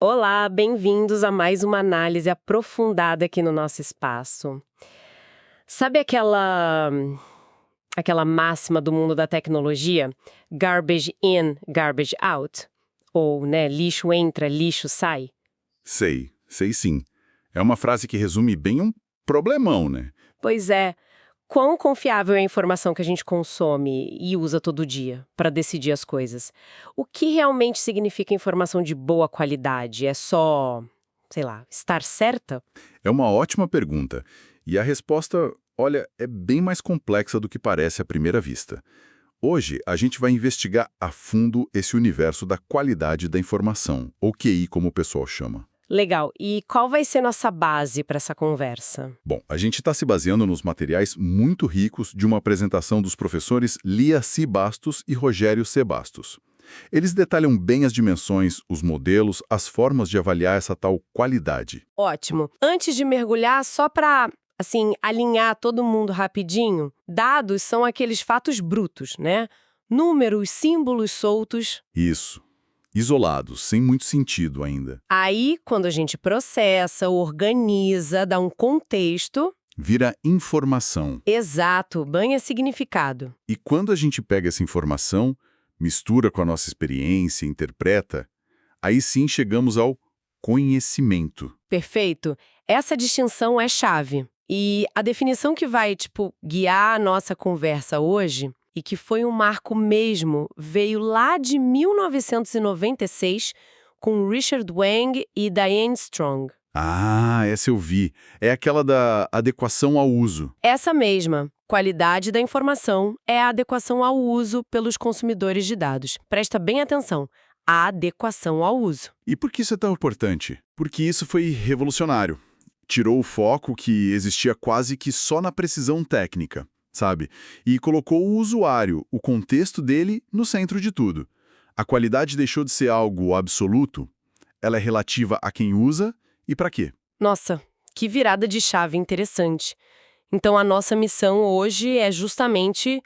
Olá, bem-vindos a mais uma análise aprofundada aqui no nosso espaço. Sabe aquela máxima do mundo da tecnologia? Garbage in, garbage out? Ou, né, lixo entra, lixo sai? Sei sim. É uma frase que resume bem um problemão, né? Pois é, quão confiável é a informação que a gente consome e usa todo dia para decidir as coisas? O que realmente significa informação de boa qualidade? É só, sei lá, estar certa? É uma ótima pergunta. E a resposta, olha, é bem mais complexa do que parece à primeira vista. Hoje, a gente vai investigar a fundo esse universo da qualidade da informação, ou QI, como o pessoal chama. Legal. E qual vai ser nossa base para essa conversa? Bom, a gente está se baseando nos materiais muito ricos de uma apresentação dos professores Lia C. Bastos e Rogério C. Bastos. Eles detalham bem as dimensões, os modelos, as formas de avaliar essa tal qualidade. Ótimo. Antes de mergulhar, só para, assim, alinhar todo mundo rapidinho, dados são aqueles fatos brutos, né? Números, símbolos soltos. Isso. Isolados, sem muito sentido ainda. Aí, quando a gente processa, organiza, dá um contexto. Vira informação. Exato, banha significado. E quando a gente pega essa informação, mistura com a nossa experiência, interpreta, aí sim chegamos ao conhecimento. Perfeito? Essa distinção é chave. E a definição que vai, guiar a nossa conversa hoje, e que foi um marco mesmo, veio lá de 1996, com Richard Wang e Diane Strong. Ah, essa eu vi. É aquela da adequação ao uso. Essa mesma. Qualidade da informação é a adequação ao uso pelos consumidores de dados. Presta bem atenção. A adequação ao uso. E por que isso é tão importante? Porque isso foi revolucionário. Tirou o foco que existia quase que só na precisão técnica, sabe? E colocou o usuário, o contexto dele, no centro de tudo. A qualidade deixou de ser algo absoluto, ela é relativa a quem usa e para quê. Nossa, que virada de chave interessante. Então a nossa missão hoje é justamente,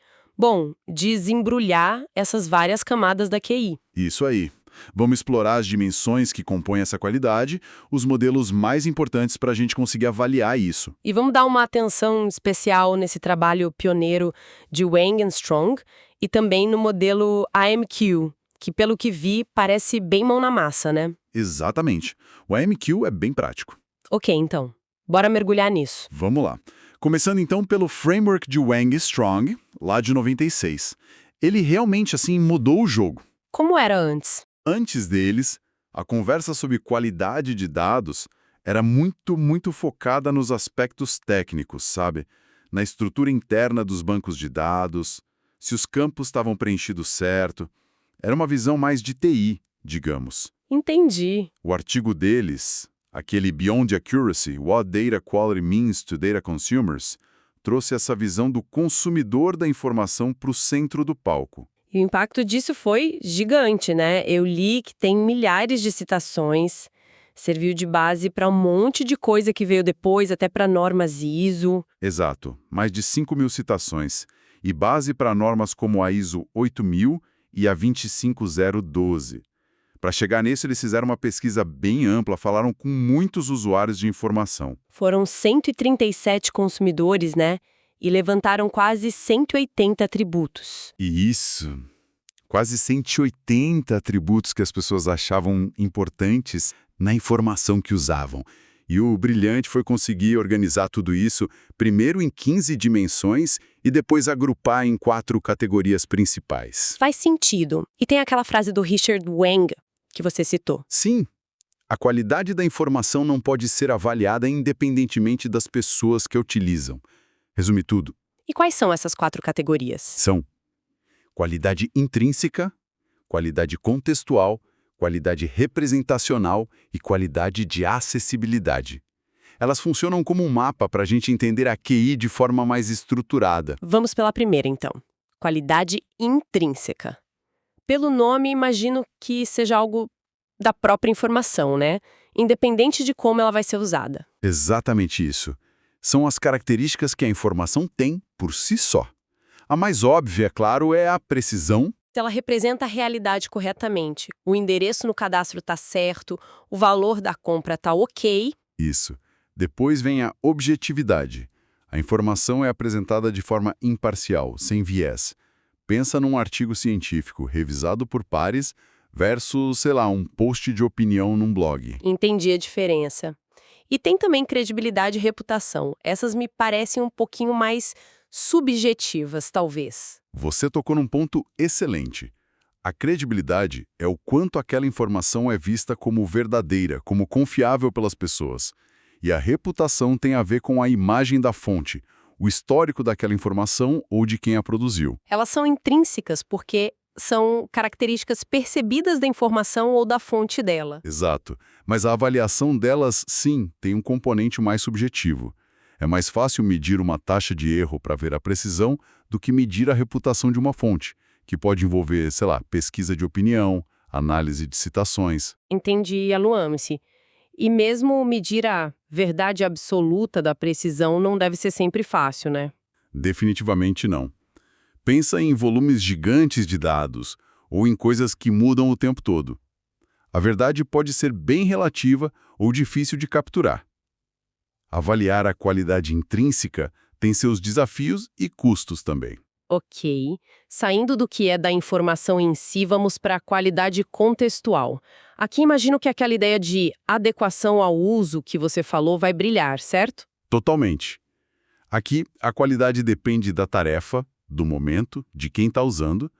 desembrulhar essas várias camadas da QI. Isso aí. Vamos explorar as dimensões que compõem essa qualidade, os modelos mais importantes para a gente conseguir avaliar isso. E vamos dar uma atenção especial nesse trabalho pioneiro de Wang and Strong e também no modelo AMQ, que pelo que vi parece bem mão na massa, né? Exatamente. O AMQ é bem prático. Ok, então. Bora mergulhar nisso. Vamos lá. Começando então pelo framework de Wang e Strong, lá de 96. Ele realmente, assim, mudou o jogo. Como era antes? Antes deles, a conversa sobre qualidade de dados era muito focada nos aspectos técnicos, sabe? Na estrutura interna dos bancos de dados, se os campos estavam preenchidos certo. Era uma visão mais de TI, digamos. Entendi. O artigo deles, aquele Beyond Accuracy, What Data Quality Means to Data Consumers, trouxe essa visão do consumidor da informação para o centro do palco. E o impacto disso foi gigante, né? Eu li que tem milhares de citações, serviu de base para um monte de coisa que veio depois, até para normas ISO. Exato, mais de 5.000 citações, e base para normas como a ISO 8000 e a 25012. Para chegar nisso, eles fizeram uma pesquisa bem ampla, falaram com muitos usuários de informação. Foram 137 consumidores, né? E levantaram quase 180 atributos. E isso, quase 180 atributos que as pessoas achavam importantes na informação que usavam. E o brilhante foi conseguir organizar tudo isso, primeiro em 15 dimensões e depois agrupar em 4 categorias principais. Faz sentido. E tem aquela frase do Richard Wang que você citou. Sim, a qualidade da informação não pode ser avaliada independentemente das pessoas que a utilizam. Resume tudo. E quais são essas 4 categorias? São qualidade intrínseca, qualidade contextual, qualidade representacional e qualidade de acessibilidade. Elas funcionam como um mapa para a gente entender a QI de forma mais estruturada. Vamos pela primeira, então. Qualidade intrínseca. Pelo nome, imagino que seja algo da própria informação, né? Independente de como ela vai ser usada. Exatamente isso. São as características que a informação tem por si só. A mais óbvia, é claro, é a precisão, Se ela representa a realidade corretamente, o endereço no cadastro está certo, o valor da compra está ok. Isso. Depois vem a objetividade. A informação é apresentada de forma imparcial, sem viés. Pensa num artigo científico revisado por pares versus, sei lá, um post de opinião num blog. Entendi a diferença. E tem também credibilidade e reputação. Essas me parecem um pouquinho mais subjetivas, talvez. Você tocou num ponto excelente. A credibilidade é o quanto aquela informação é vista como verdadeira, como confiável pelas pessoas. E a reputação tem a ver com a imagem da fonte, o histórico daquela informação ou de quem a produziu. Elas são intrínsecas porque são características percebidas da informação ou da fonte dela. Exato. Mas a avaliação delas, sim, tem um componente mais subjetivo. É mais fácil medir uma taxa de erro para ver a precisão do que medir a reputação de uma fonte, que pode envolver, sei lá, pesquisa de opinião, análise de citações. Entendi, Aluame-se. E mesmo medir a verdade absoluta da precisão não deve ser sempre fácil, né? Definitivamente não. Pensa em volumes gigantes de dados ou em coisas que mudam o tempo todo. A verdade pode ser bem relativa ou difícil de capturar. Avaliar a qualidade intrínseca tem seus desafios e custos também. Ok. Saindo do que é da informação em si, vamos para a qualidade contextual. Aqui imagino que aquela ideia de adequação ao uso que você falou vai brilhar, certo? Totalmente. Aqui, a qualidade depende da tarefa, do momento, de quem está usando.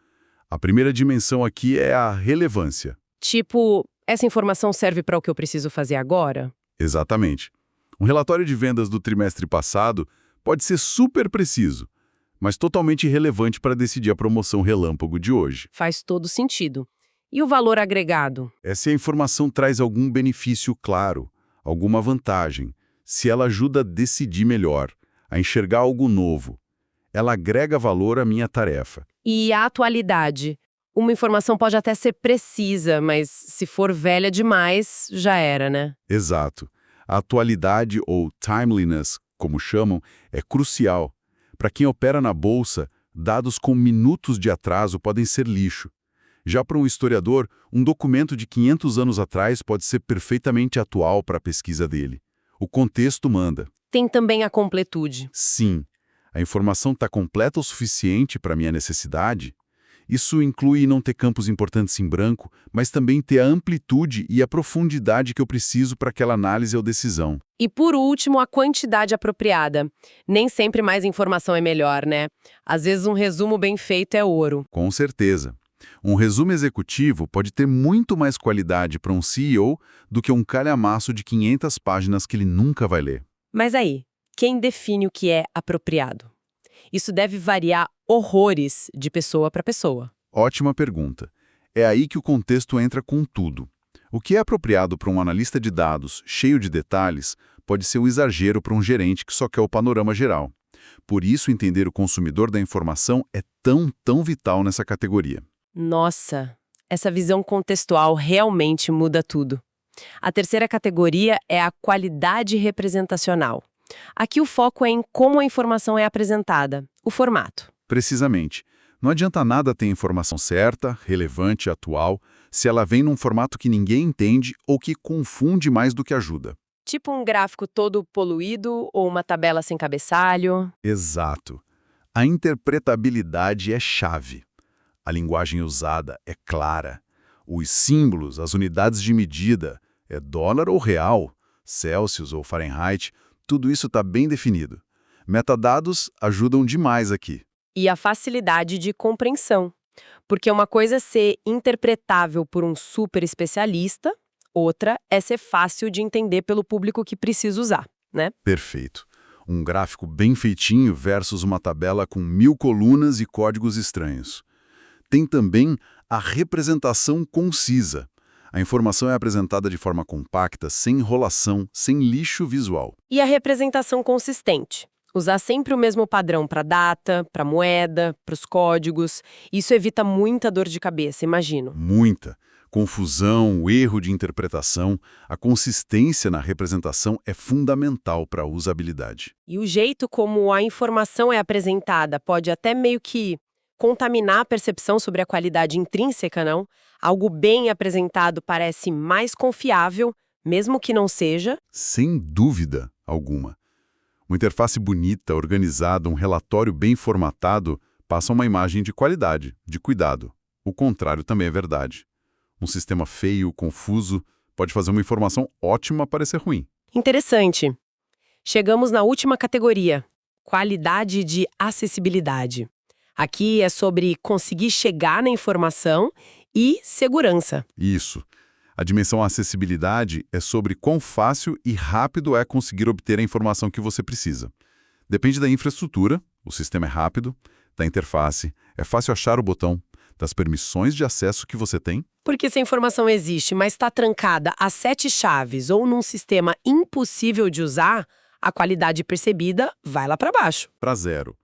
A primeira dimensão aqui é a relevância. Tipo, essa informação serve para o que eu preciso fazer agora? Exatamente. Um relatório de vendas do trimestre passado pode ser super preciso, mas totalmente irrelevante para decidir a promoção relâmpago de hoje. Faz todo sentido. E o valor agregado? É se a informação traz algum benefício claro, alguma vantagem, se ela ajuda a decidir melhor, a enxergar algo novo. Ela agrega valor à minha tarefa. E a atualidade? Uma informação pode até ser precisa, mas se for velha demais, já era, né? Exato. A atualidade, ou timeliness, como chamam, é crucial. Para quem opera na bolsa, dados com minutos de atraso podem ser lixo. Já para um historiador, um documento de 500 anos atrás pode ser perfeitamente atual para a pesquisa dele. O contexto manda. Tem também a completude. Sim. A informação está completa o suficiente para minha necessidade? Isso inclui não ter campos importantes em branco, mas também ter a amplitude e a profundidade que eu preciso para aquela análise ou decisão. E por último, a quantidade apropriada. Nem sempre mais informação é melhor, né? Às vezes um resumo bem feito é ouro. Com certeza. Um resumo executivo pode ter muito mais qualidade para um CEO do que um calhamaço de 500 páginas que ele nunca vai ler. Mas aí, quem define o que é apropriado? Isso deve variar horrores de pessoa para pessoa. Ótima pergunta. É aí que o contexto entra com tudo. O que é apropriado para um analista de dados cheio de detalhes pode ser um exagero para um gerente que só quer o panorama geral. Por isso, entender o consumidor da informação é tão vital nessa categoria. Nossa, essa visão contextual realmente muda tudo. A terceira categoria é a qualidade representacional. Aqui o foco é em como a informação é apresentada, o formato. Precisamente. Não adianta nada ter informação certa, relevante, atual, se ela vem num formato que ninguém entende ou que confunde mais do que ajuda. Tipo um gráfico todo poluído ou uma tabela sem cabeçalho. Exato. A interpretabilidade é chave. A linguagem usada é clara. Os símbolos, as unidades de medida, é dólar ou real, Celsius ou Fahrenheit, tudo isso está bem definido. Metadados ajudam demais aqui. E a facilidade de compreensão. Porque uma coisa é ser interpretável por um super especialista, outra é ser fácil de entender pelo público que precisa usar, né? Perfeito. Um gráfico bem feitinho versus uma tabela com 1000 colunas e códigos estranhos. Tem também a representação concisa. A informação é apresentada de forma compacta, sem enrolação, sem lixo visual. E a representação consistente. Usar sempre o mesmo padrão para data, para moeda, para os códigos. Isso evita muita dor de cabeça, imagino. Muita. Confusão, erro de interpretação, a consistência na representação é fundamental para a usabilidade. E o jeito como a informação é apresentada pode até meio que contaminar a percepção sobre a qualidade intrínseca, não? Algo bem apresentado parece mais confiável, mesmo que não seja. Sem dúvida alguma. Uma interface bonita, organizada, um relatório bem formatado passa uma imagem de qualidade, de cuidado. O contrário também é verdade. Um sistema feio, confuso, pode fazer uma informação ótima parecer ruim. Interessante. Chegamos na última categoria, qualidade de acessibilidade. Aqui é sobre conseguir chegar na informação e segurança. Isso. A dimensão acessibilidade é sobre quão fácil e rápido é conseguir obter a informação que você precisa. Depende da infraestrutura, o sistema é rápido, da interface, é fácil achar o botão, das permissões de acesso que você tem. Porque se a informação existe, mas está trancada a 7 chaves ou num sistema impossível de usar, a qualidade percebida vai lá para baixo. Para zero.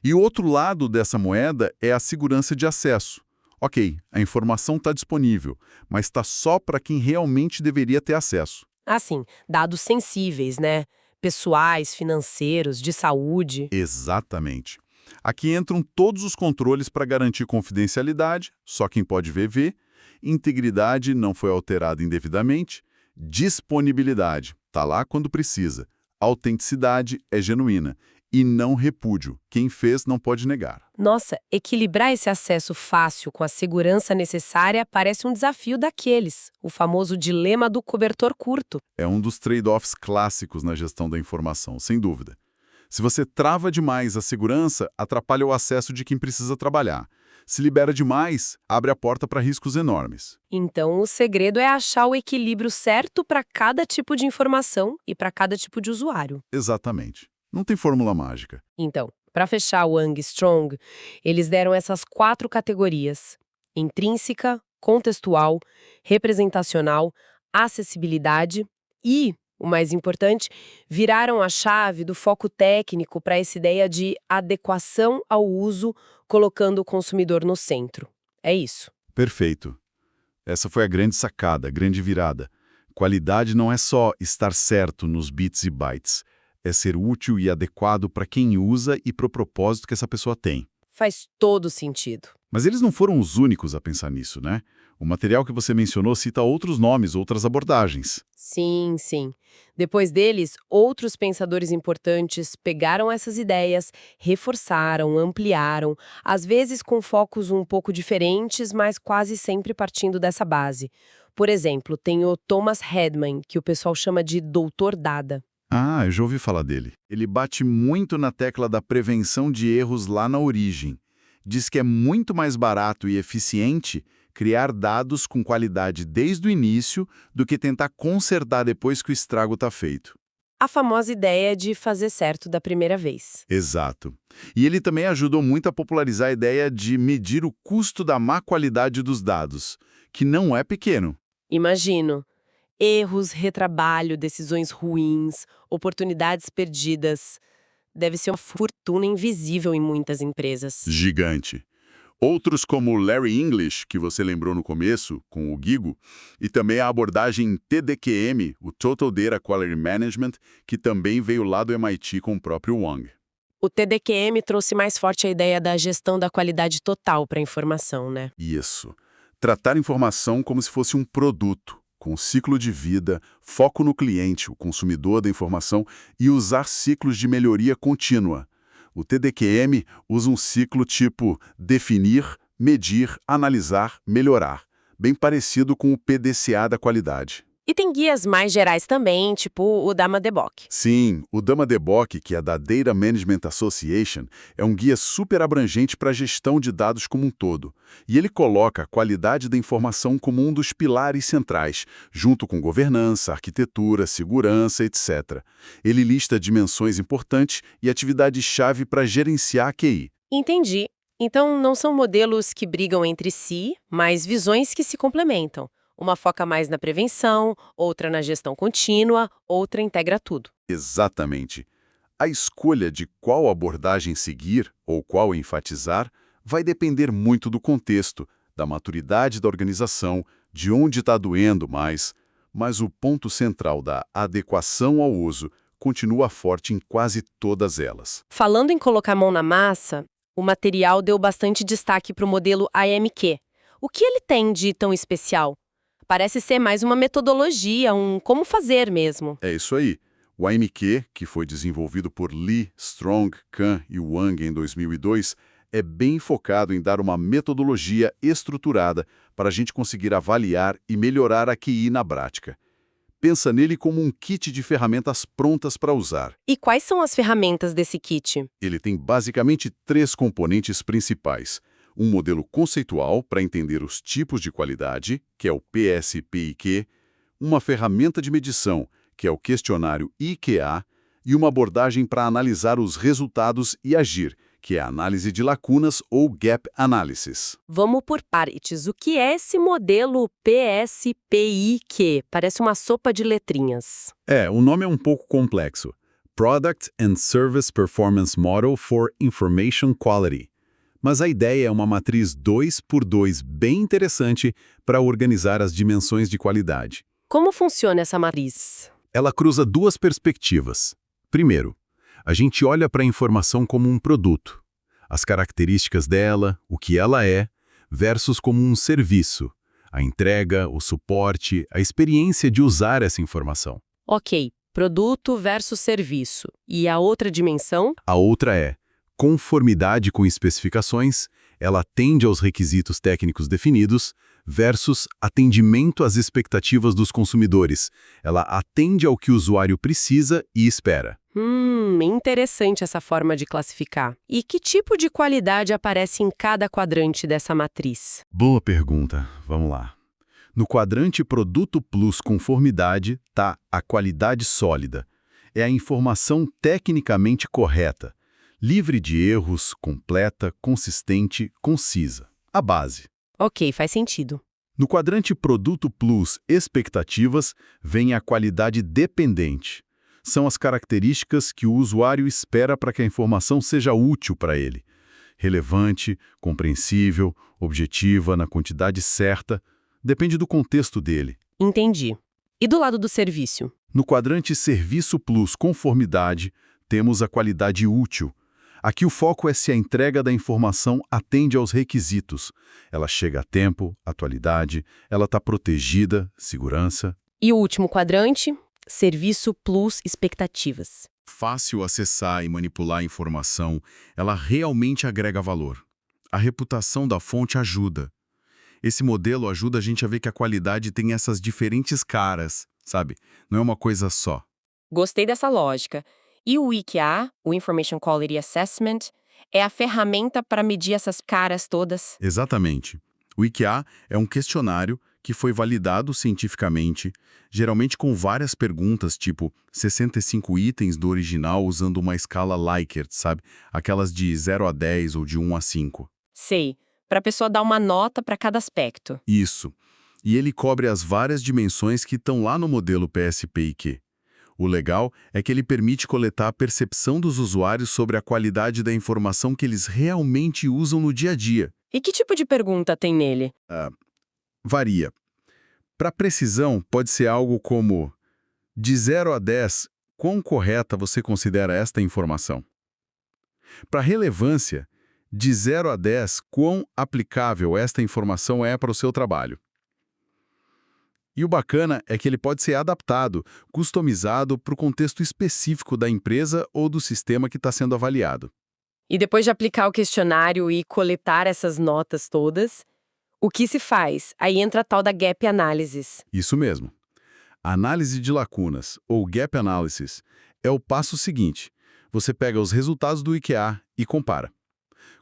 E o outro lado dessa moeda é a segurança de acesso. Ok, a informação está disponível, mas está só para quem realmente deveria ter acesso. Assim, dados sensíveis, né? Pessoais, financeiros, de saúde. Exatamente. Aqui entram todos os controles para garantir confidencialidade, só quem pode ver, vê. Integridade não foi alterada indevidamente. Disponibilidade, está lá quando precisa. Autenticidade é genuína. E não repúdio. Quem fez não pode negar. Nossa, equilibrar esse acesso fácil com a segurança necessária parece um desafio daqueles, o famoso dilema do cobertor curto. É um dos trade-offs clássicos na gestão da informação, sem dúvida. Se você trava demais a segurança, atrapalha o acesso de quem precisa trabalhar. Se libera demais, abre a porta para riscos enormes. Então, o segredo é achar o equilíbrio certo para cada tipo de informação e para cada tipo de usuário. Exatamente. Não tem fórmula mágica. Então, para fechar o Young Strong, eles deram essas 4 categorias: intrínseca, contextual, representacional, acessibilidade e, o mais importante, viraram a chave do foco técnico para essa ideia de adequação ao uso, colocando o consumidor no centro. É isso. Perfeito. Essa foi a grande sacada, a grande virada. Qualidade não é só estar certo nos bits e bytes. É ser útil e adequado para quem usa e para o propósito que essa pessoa tem. Faz todo sentido. Mas eles não foram os únicos a pensar nisso, né? O material que você mencionou cita outros nomes, outras abordagens. Sim, sim. Depois deles, outros pensadores importantes pegaram essas ideias, reforçaram, ampliaram, às vezes com focos um pouco diferentes, mas quase sempre partindo dessa base. Por exemplo, tem o Thomas Hedman, que o pessoal chama de Doutor Dada. Ah, eu já ouvi falar dele. Ele bate muito na tecla da prevenção de erros lá na origem. Diz que é muito mais barato e eficiente criar dados com qualidade desde o início do que tentar consertar depois que o estrago está feito. A famosa ideia de fazer certo da primeira vez. Exato. E ele também ajudou muito a popularizar a ideia de medir o custo da má qualidade dos dados, que não é pequeno. Imagino. Erros, retrabalho, decisões ruins, oportunidades perdidas. Deve ser uma fortuna invisível em muitas empresas. Gigante. Outros como Larry English, que você lembrou no começo, com o Gigo, e também a abordagem TDQM, o Total Data Quality Management, que também veio lá do MIT com o próprio Wang. O TDQM trouxe mais forte a ideia da gestão da qualidade total para a informação, né? Isso. Tratar informação como se fosse um produto, com ciclo de vida, foco no cliente, o consumidor da informação, e usar ciclos de melhoria contínua. O TDQM usa um ciclo tipo definir, medir, analisar, melhorar, bem parecido com o PDCA da qualidade. E tem guias mais gerais também, tipo o Dama-Debok. Sim, o Dama-Debok, que é da Data Management Association, é um guia super abrangente para a gestão de dados como um todo. E ele coloca a qualidade da informação como um dos pilares centrais, junto com governança, arquitetura, segurança, etc. Ele lista dimensões importantes e atividades-chave para gerenciar a QI. Entendi. Então não são modelos que brigam entre si, mas visões que se complementam. Uma foca mais na prevenção, outra na gestão contínua, outra integra tudo. Exatamente. A escolha de qual abordagem seguir ou qual enfatizar vai depender muito do contexto, da maturidade da organização, de onde está doendo mais, mas o ponto central da adequação ao uso continua forte em quase todas elas. Falando em colocar a mão na massa, O material deu bastante destaque para o modelo AMQ. O que ele tem de tão especial? Parece ser mais uma metodologia, um como fazer mesmo. É isso aí. O AMQ, que foi desenvolvido por Lee, Strong, Khan e Wang em 2002, é bem focado em dar uma metodologia estruturada para a gente conseguir avaliar e melhorar a QI na prática. Pensa nele como um kit de ferramentas prontas para usar. E quais são as ferramentas desse kit? Ele tem basicamente 3 componentes principais. Um modelo conceitual para entender os tipos de qualidade, que é o PSPIQ, uma ferramenta de medição, que é o questionário IQA, e uma abordagem para analisar os resultados e agir, que é a análise de lacunas ou Gap Analysis. Vamos por partes. O que é esse modelo PSPIQ? Parece uma sopa de letrinhas. O nome é um pouco complexo. Product and Service Performance Model for Information Quality. Mas a ideia é uma matriz 2x2 bem interessante para organizar as dimensões de qualidade. Como funciona essa matriz? Ela cruza 2 perspectivas. Primeiro, a gente olha para a informação como um produto. As características dela, o que ela é, versus como um serviço. A entrega, o suporte, a experiência de usar essa informação. Ok, produto versus serviço. E a outra dimensão? A outra é conformidade com especificações, ela atende aos requisitos técnicos definidos, versus atendimento às expectativas dos consumidores. Ela atende ao que o usuário precisa e espera. Interessante essa forma de classificar. E que tipo de qualidade aparece em cada quadrante dessa matriz? Boa pergunta. Vamos lá. No quadrante Produto Plus Conformidade está a qualidade sólida. É a informação tecnicamente correta, livre de erros, completa, consistente, concisa. A base. Ok, faz sentido. No quadrante Produto Plus Expectativas vem a qualidade dependente. São as características que o usuário espera para que a informação seja útil para ele. Relevante, compreensível, objetiva, na quantidade certa, depende do contexto dele. Entendi. E do lado do serviço? No quadrante Serviço Plus Conformidade, temos a qualidade útil. Aqui o foco é se a entrega da informação atende aos requisitos. Ela chega a tempo, atualidade, ela está protegida, segurança. E o último quadrante? Serviço Plus Expectativas. Fácil acessar e manipular a informação, ela realmente agrega valor. A reputação da fonte ajuda. Esse modelo ajuda a gente a ver que a qualidade tem essas diferentes caras, sabe? Não é uma coisa só. Gostei dessa lógica. E o IQA, o Information Quality Assessment, é a ferramenta para medir essas caras todas? Exatamente. O IQA é um questionário que foi validado cientificamente, geralmente com várias perguntas, tipo 65 itens do original usando uma escala Likert, sabe? Aquelas de 0 a 10 ou de 1 a 5. Sei, para a pessoa dar uma nota para cada aspecto. Isso. E ele cobre as várias dimensões que estão lá no modelo PSPIQ. O legal é que ele permite coletar a percepção dos usuários sobre a qualidade da informação que eles realmente usam no dia a dia. E que tipo de pergunta tem nele? Varia. Para precisão, pode ser algo como: de 0 a 10, quão correta você considera esta informação? Para relevância, de 0 a 10, quão aplicável esta informação é para o seu trabalho? E o bacana é que ele pode ser adaptado, customizado para o contexto específico da empresa ou do sistema que está sendo avaliado. E depois de aplicar o questionário e coletar essas notas todas, o que se faz? Aí entra a tal da Gap Analysis. Isso mesmo. A análise de lacunas, ou Gap Analysis, é o passo seguinte. Você pega os resultados do IQA e compara.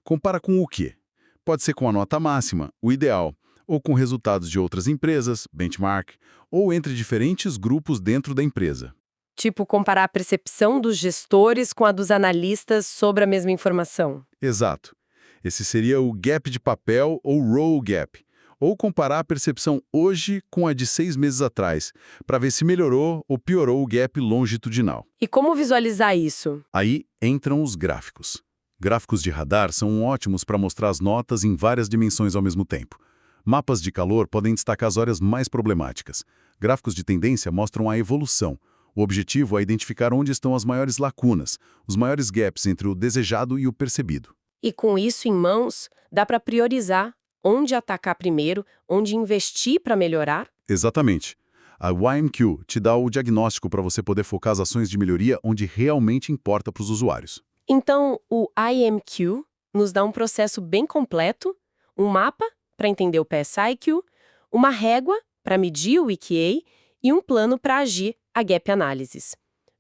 Compara com o quê? Pode ser com a nota máxima, o ideal, ou com resultados de outras empresas, benchmark, ou entre diferentes grupos dentro da empresa. Tipo, comparar a percepção dos gestores com a dos analistas sobre a mesma informação. Exato. Esse seria o gap de papel ou roll gap, ou comparar a percepção hoje com a de 6 meses atrás, para ver se melhorou ou piorou o gap longitudinal. E como visualizar isso? Aí entram os gráficos. Gráficos de radar são ótimos para mostrar as notas em várias dimensões ao mesmo tempo. Mapas de calor podem destacar as áreas mais problemáticas. Gráficos de tendência mostram a evolução. O objetivo é identificar onde estão as maiores lacunas, os maiores gaps entre o desejado e o percebido. E com isso em mãos, dá para priorizar onde atacar primeiro, onde investir para melhorar? Exatamente. A YMQ te dá o diagnóstico para você poder focar as ações de melhoria onde realmente importa para os usuários. Então, o IMQ nos dá um processo bem completo, um mapa para entender o PSIQ, uma régua para medir o EQA e um plano para agir, a Gap Analysis.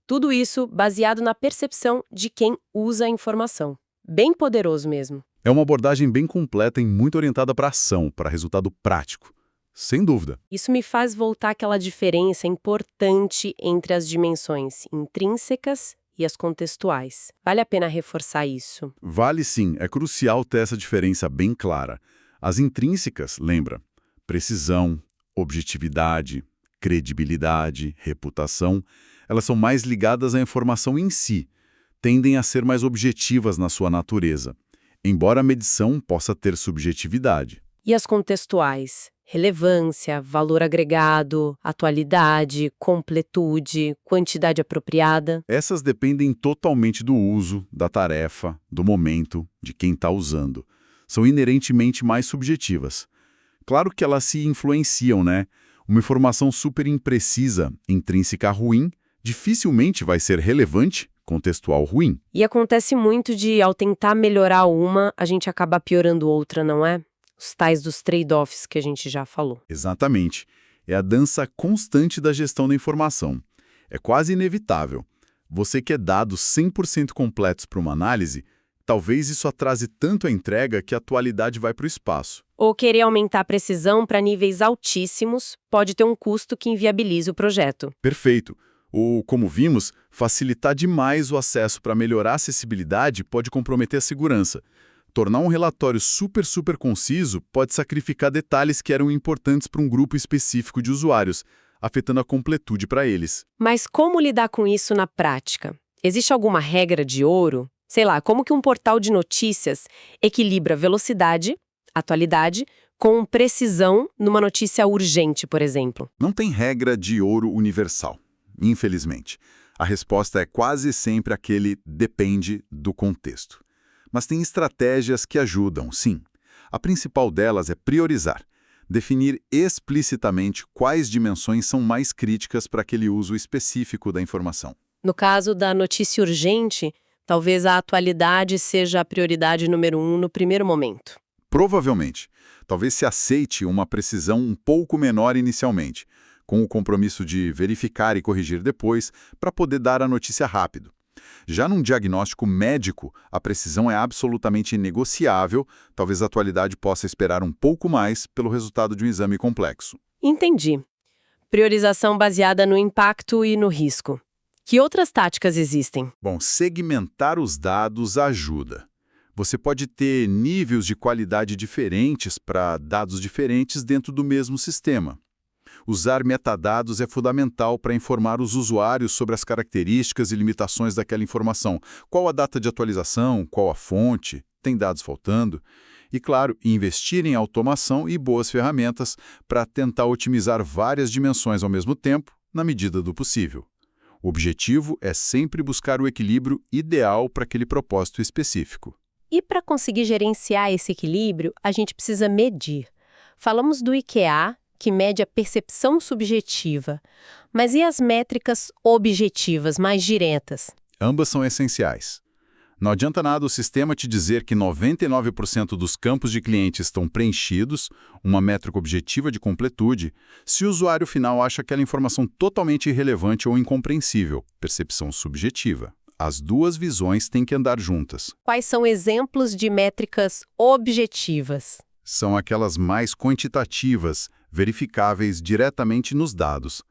Tudo isso baseado na percepção de quem usa a informação. Bem poderoso mesmo. É uma abordagem bem completa e muito orientada para ação, para resultado prático. Sem dúvida. Isso me faz voltar àquela diferença importante entre as dimensões intrínsecas e as contextuais. Vale a pena reforçar isso. Vale sim, é crucial ter essa diferença bem clara. As intrínsecas, lembra? Precisão, objetividade, credibilidade, reputação, elas são mais ligadas à informação em si, tendem a ser mais objetivas na sua natureza, embora a medição possa ter subjetividade. E as contextuais? Relevância, valor agregado, atualidade, completude, quantidade apropriada. Essas dependem totalmente do uso, da tarefa, do momento, de quem está usando. São inerentemente mais subjetivas. Claro que elas se influenciam, né? Uma informação super imprecisa, intrínseca ruim, dificilmente vai ser relevante, contextual ruim. E acontece muito de, ao tentar melhorar uma, a gente acaba piorando outra, não é? Os tais dos trade-offs que a gente já falou. Exatamente. É a dança constante da gestão da informação. É quase inevitável. Você quer dados 100% completos para uma análise, talvez isso atrase tanto a entrega que a atualidade vai para o espaço. Ou querer aumentar a precisão para níveis altíssimos pode ter um custo que inviabilize o projeto. Perfeito. Ou, como vimos, facilitar demais o acesso para melhorar a acessibilidade pode comprometer a segurança. Tornar um relatório super conciso pode sacrificar detalhes que eram importantes para um grupo específico de usuários, afetando a completude para eles. Mas como lidar com isso na prática? Existe alguma regra de ouro? Sei lá, como que um portal de notícias equilibra velocidade, atualidade, com precisão numa notícia urgente, por exemplo? Não tem regra de ouro universal, infelizmente. A resposta é quase sempre aquele depende do contexto. Mas tem estratégias que ajudam, sim. A principal delas é priorizar, definir explicitamente quais dimensões são mais críticas para aquele uso específico da informação. No caso da notícia urgente, talvez a atualidade seja a prioridade número 1 no primeiro momento. Provavelmente. Talvez se aceite uma precisão um pouco menor inicialmente, com o compromisso de verificar e corrigir depois para poder dar a notícia rápido. Já num diagnóstico médico, a precisão é absolutamente inegociável, talvez a atualidade possa esperar um pouco mais pelo resultado de um exame complexo. Entendi. Priorização baseada no impacto e no risco. Que outras táticas existem? Bom, segmentar os dados ajuda. Você pode ter níveis de qualidade diferentes para dados diferentes dentro do mesmo sistema. Usar metadados é fundamental para informar os usuários sobre as características e limitações daquela informação. Qual a data de atualização, qual a fonte, tem dados faltando. E, claro, investir em automação e boas ferramentas para tentar otimizar várias dimensões ao mesmo tempo, na medida do possível. O objetivo é sempre buscar o equilíbrio ideal para aquele propósito específico. E para conseguir gerenciar esse equilíbrio, a gente precisa medir. Falamos do IQA, que mede a percepção subjetiva. Mas e as métricas objetivas, mais diretas? Ambas são essenciais. Não adianta nada o sistema te dizer que 99% dos campos de cliente estão preenchidos, uma métrica objetiva de completude, se o usuário final acha aquela informação totalmente irrelevante ou incompreensível, percepção subjetiva. As duas visões têm que andar juntas. Quais são exemplos de métricas objetivas? São aquelas mais quantitativas, verificáveis diretamente nos dados.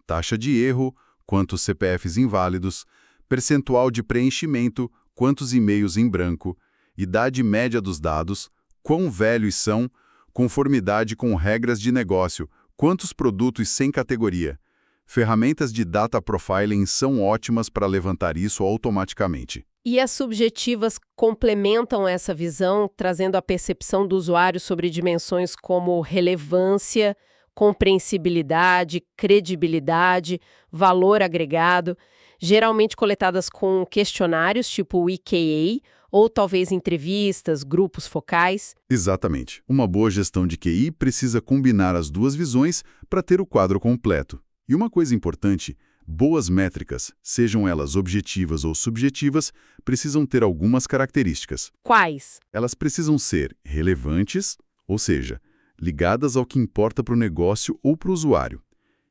Taxa de erro, quantos CPFs inválidos, percentual de preenchimento, quantos e-mails em branco, idade média dos dados, quão velhos são, conformidade com regras de negócio, quantos produtos sem categoria. Ferramentas de data profiling são ótimas para levantar isso automaticamente. E as subjetivas complementam essa visão, trazendo a percepção do usuário sobre dimensões como relevância, compreensibilidade, credibilidade, valor agregado, geralmente coletadas com questionários tipo o EQA Ou talvez entrevistas, grupos focais. Exatamente. Uma boa gestão de QI precisa combinar as duas visões para ter o quadro completo. E uma coisa importante, boas métricas, sejam elas objetivas ou subjetivas, precisam ter algumas características. Quais? Elas precisam ser relevantes, ou seja, ligadas ao que importa para o negócio ou para o usuário.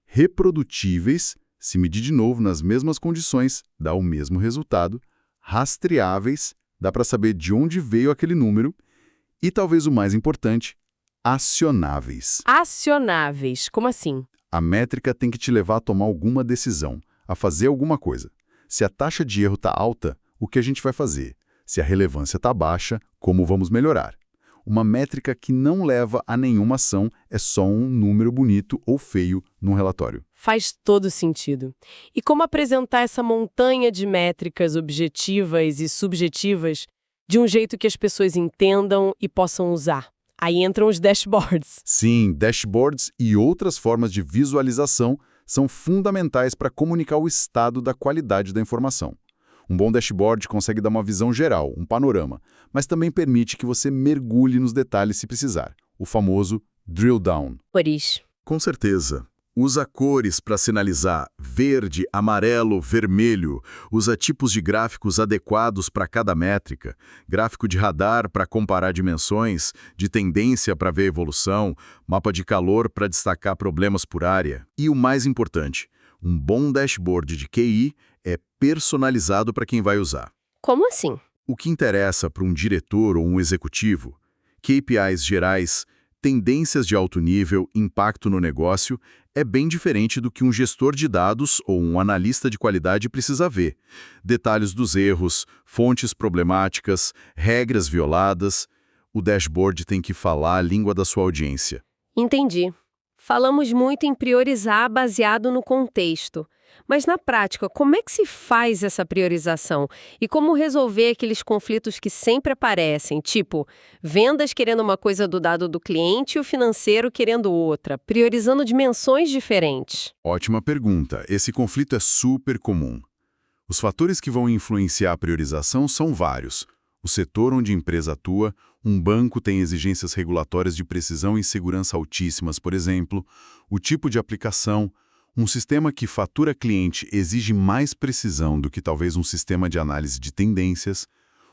Reprodutíveis, se medir de novo nas mesmas condições, dá o mesmo resultado. Rastreáveis, dá para saber de onde veio aquele número. E talvez o mais importante, acionáveis. Acionáveis. Como assim? A métrica tem que te levar a tomar alguma decisão, a fazer alguma coisa. Se a taxa de erro está alta, o que a gente vai fazer? Se a relevância está baixa, como vamos melhorar? Uma métrica que não leva a nenhuma ação é só um número bonito ou feio num relatório. Faz todo sentido. E como apresentar essa montanha de métricas objetivas e subjetivas de um jeito que as pessoas entendam e possam usar? Aí entram os dashboards. Sim, dashboards e outras formas de visualização são fundamentais para comunicar o estado da qualidade da informação. Um bom dashboard consegue dar uma visão geral, um panorama, mas também permite que você mergulhe nos detalhes se precisar, o famoso drill down. Cores. Com certeza. Usa cores para sinalizar verde, amarelo, vermelho. Usa tipos de gráficos adequados para cada métrica. Gráfico de radar para comparar dimensões, de tendência para ver evolução, mapa de calor para destacar problemas por área. E o mais importante, um bom dashboard de QI é personalizado para quem vai usar. Como assim? O que interessa para um diretor ou um executivo? KPIs gerais, tendências de alto nível, impacto no negócio, é bem diferente do que um gestor de dados ou um analista de qualidade precisa ver. Detalhes dos erros, fontes problemáticas, regras violadas. O dashboard tem que falar a língua da sua audiência. Entendi. Falamos muito em priorizar baseado no contexto. Mas na prática, como é que se faz essa priorização? E como resolver aqueles conflitos que sempre aparecem, tipo, vendas querendo uma coisa do dado do cliente e o financeiro querendo outra, priorizando dimensões diferentes? Ótima pergunta. Esse conflito é super comum. Os fatores que vão influenciar a priorização são vários. O setor onde a empresa atua, um banco tem exigências regulatórias de precisão e segurança altíssimas, por exemplo, o tipo de aplicação. Um sistema que fatura cliente exige mais precisão do que talvez um sistema de análise de tendências,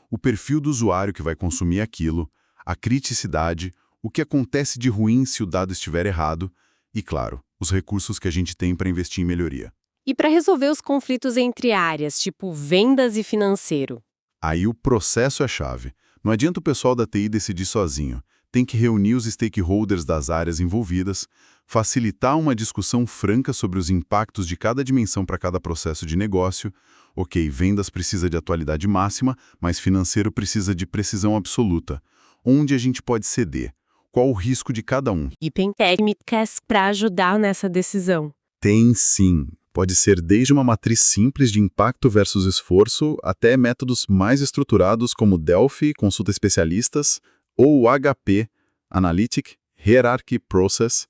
o perfil do usuário que vai consumir aquilo, a criticidade, o que acontece de ruim se o dado estiver errado e, claro, os recursos que a gente tem para investir em melhoria. E para resolver os conflitos entre áreas, tipo vendas e financeiro? Aí o processo é chave. Não adianta o pessoal da TI decidir sozinho. Tem que reunir os stakeholders das áreas envolvidas, facilitar uma discussão franca sobre os impactos de cada dimensão para cada processo de negócio. Ok, vendas precisa de atualidade máxima, mas financeiro precisa de precisão absoluta. Onde a gente pode ceder? Qual o risco de cada um? E tem técnicas para ajudar nessa decisão. Tem sim. Pode ser desde uma matriz simples de impacto versus esforço até métodos mais estruturados como Delphi, consulta especialistas, ou o HP, Analytic Hierarchy Process,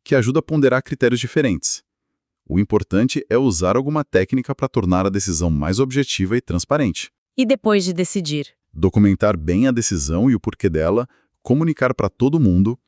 que ajuda a ponderar critérios diferentes. O importante é usar alguma técnica para tornar a decisão mais objetiva e transparente. E depois de decidir? Documentar bem a decisão e o porquê dela, comunicar para todo mundo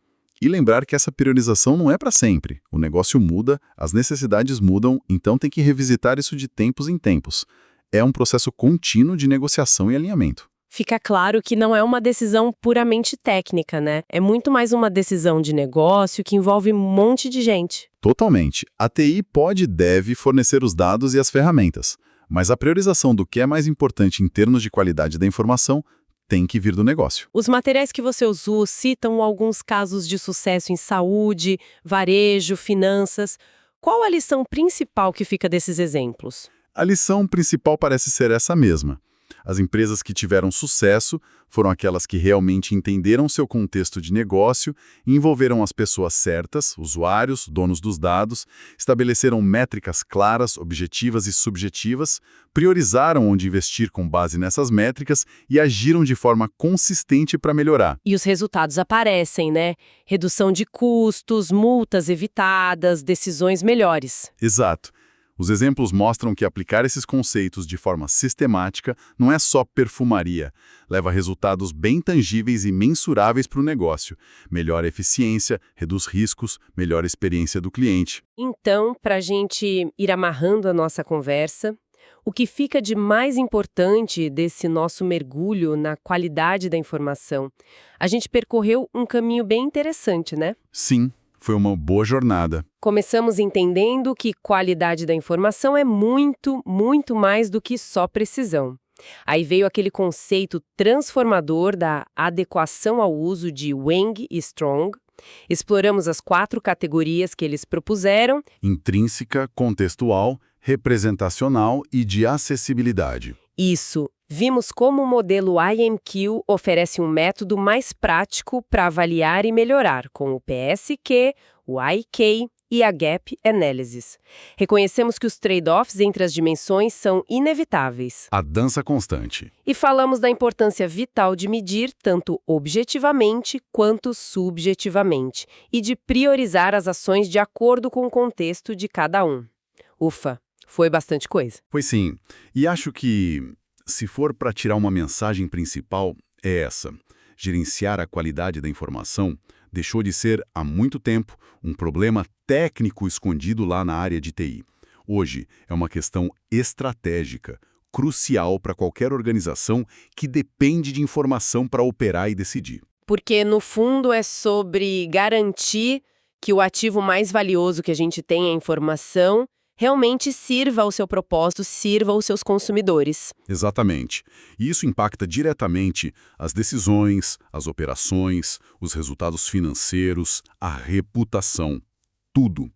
e lembrar que essa priorização não é para sempre. O negócio muda, as necessidades mudam, então tem que revisitar isso de tempos em tempos. É um processo contínuo de negociação e alinhamento. Fica claro que não é uma decisão puramente técnica, né? É muito mais uma decisão de negócio que envolve um monte de gente. Totalmente. A TI pode e deve fornecer os dados e as ferramentas, mas a priorização do que é mais importante em termos de qualidade da informação tem que vir do negócio. Os materiais que você usou citam alguns casos de sucesso em saúde, varejo, finanças. Qual a lição principal que fica desses exemplos? A lição principal parece ser essa mesma. As empresas que tiveram sucesso foram aquelas que realmente entenderam seu contexto de negócio e envolveram as pessoas certas, usuários, donos dos dados, estabeleceram métricas claras, objetivas e subjetivas, priorizaram onde investir com base nessas métricas e agiram de forma consistente para melhorar. E os resultados aparecem, né? Redução de custos, multas evitadas, decisões melhores. Exato. Os exemplos mostram que aplicar esses conceitos de forma sistemática não é só perfumaria, leva a resultados bem tangíveis e mensuráveis para o negócio. Melhora a eficiência, reduz riscos, melhora a experiência do cliente. Então, para a gente ir amarrando a nossa conversa, o que fica de mais importante desse nosso mergulho na qualidade da informação? A gente percorreu um caminho bem interessante, né? Sim, foi uma boa jornada. Começamos entendendo que qualidade da informação é muito, muito mais do que só precisão. Aí veio aquele conceito transformador da adequação ao uso de Wang e Strong. Exploramos as 4 categorias que eles propuseram. Intrínseca, contextual, representacional e de acessibilidade. Isso. Vimos como o modelo IMQ oferece um método mais prático para avaliar e melhorar, com o PSQ, o IK e a Gap Analysis. Reconhecemos que os trade-offs entre as dimensões são inevitáveis. A dança constante. E falamos da importância vital de medir tanto objetivamente quanto subjetivamente e de priorizar as ações de acordo com o contexto de cada um. Ufa, foi bastante coisa. Pois sim, e acho que, se for para tirar uma mensagem principal, é essa. Gerenciar a qualidade da informação deixou de ser, há muito tempo, um problema técnico escondido lá na área de TI. Hoje é uma questão estratégica, crucial para qualquer organização que depende de informação para operar e decidir. Porque, no fundo, é sobre garantir que o ativo mais valioso que a gente tem, a informação, realmente sirva ao seu propósito, sirva aos seus consumidores. Exatamente. E isso impacta diretamente as decisões, as operações, os resultados financeiros, a reputação, tudo.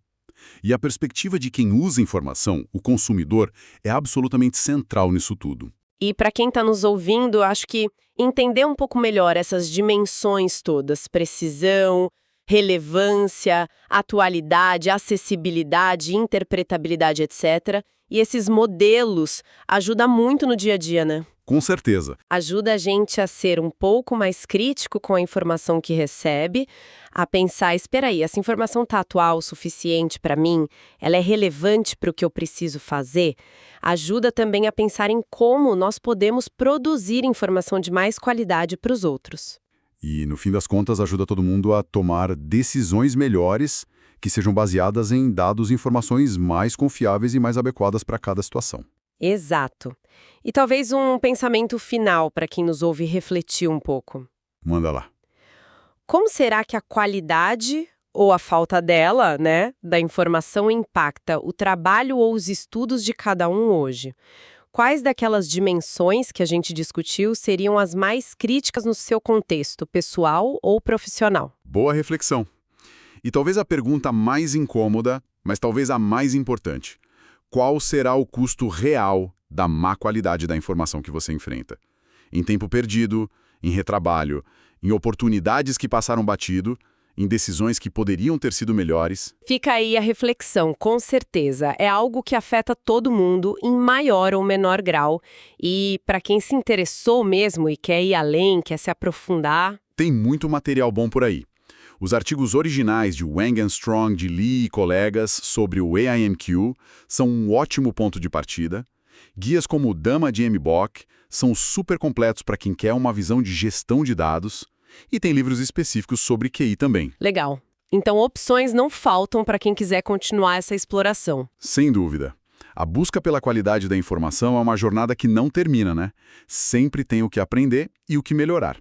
E a perspectiva de quem usa informação, o consumidor, é absolutamente central nisso tudo. E para quem está nos ouvindo, acho que entender um pouco melhor essas dimensões todas, precisão, relevância, atualidade, acessibilidade, interpretabilidade, etc. E esses modelos ajuda muito no dia a dia, né? Com certeza. Ajuda a gente a ser um pouco mais crítico com a informação que recebe, a pensar, espera aí, essa informação está atual o suficiente para mim? Ela é relevante para o que eu preciso fazer? Ajuda também a pensar em como nós podemos produzir informação de mais qualidade para os outros. E, no fim das contas, ajuda todo mundo a tomar decisões melhores que sejam baseadas em dados e informações mais confiáveis e mais adequadas para cada situação. Exato. E talvez um pensamento final para quem nos ouve refletir um pouco. Manda lá. Como será que a qualidade, ou a falta dela, né, da informação impacta o trabalho ou os estudos de cada um hoje? Quais daquelas dimensões que a gente discutiu seriam as mais críticas no seu contexto, pessoal ou profissional? Boa reflexão. E talvez a pergunta mais incômoda, mas talvez a mais importante. Qual será o custo real da má qualidade da informação que você enfrenta? Em tempo perdido, em retrabalho, em oportunidades que passaram batido, em decisões que poderiam ter sido melhores. Fica aí a reflexão, com certeza. É algo que afeta todo mundo em maior ou menor grau. E para quem se interessou mesmo e quer ir além, quer se aprofundar... Tem muito material bom por aí. Os artigos originais de Wang and Strong, de Lee e colegas sobre o AIMQ são um ótimo ponto de partida. Guias como o Dama de MBOK são super completos para quem quer uma visão de gestão de dados. E tem livros específicos sobre QI também. Legal. Então, opções não faltam para quem quiser continuar essa exploração. Sem dúvida. A busca pela qualidade da informação é uma jornada que não termina, né? Sempre tem o que aprender e o que melhorar.